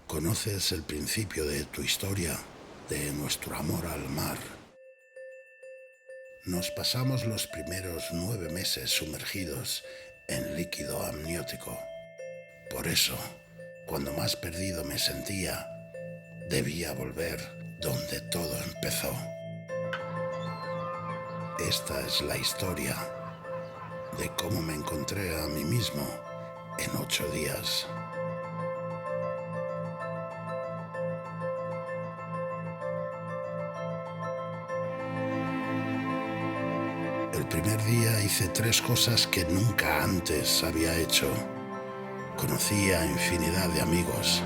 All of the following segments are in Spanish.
Conoces el principio de tu historia, de nuestro amor al mar. Nos pasamos los primeros 9 meses sumergidos en líquido amniótico. Por eso, cuando más perdido me sentía, debía volver donde todo empezó. Esta es la historia de cómo me encontré a mí mismo en 8 días. El primer día hice 3 cosas que nunca antes había hecho. Conocí a infinidad de amigos,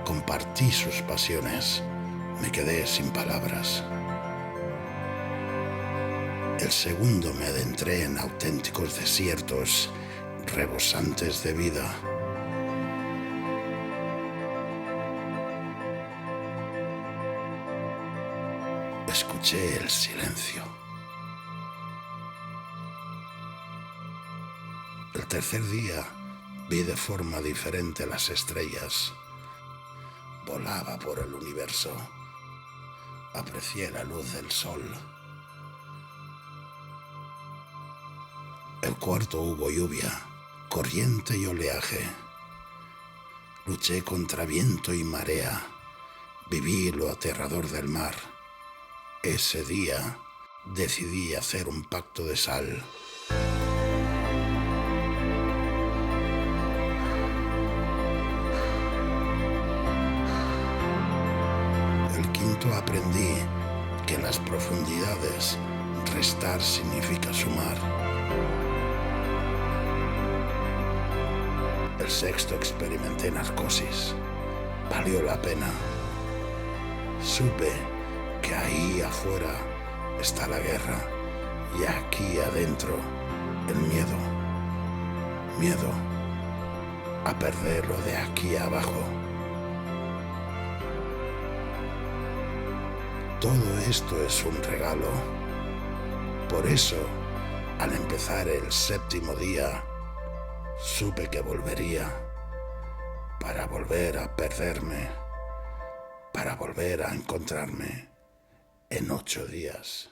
compartí sus pasiones, me quedé sin palabras. El segundo me adentré en auténticos desiertos rebosantes de vida. Escuché el silencio. El tercer día vi de forma diferente las estrellas. Volaba por el universo. Aprecié la luz del sol. El cuarto hubo lluvia, corriente y oleaje. Luché contra viento y marea. Viví lo aterrador del mar. Ese día decidí hacer un pacto de sal. El quinto aprendí que en las profundidades restar significa sumar. El sexto experimenté narcosis. Valió la pena. Supe que ahí afuera está la guerra y aquí adentro el miedo. Miedo a perder lo de aquí abajo. Todo esto es un regalo. Por eso, al empezar el 7º día, supe que volvería, para volver a perderme, para volver a encontrarme en 8 días.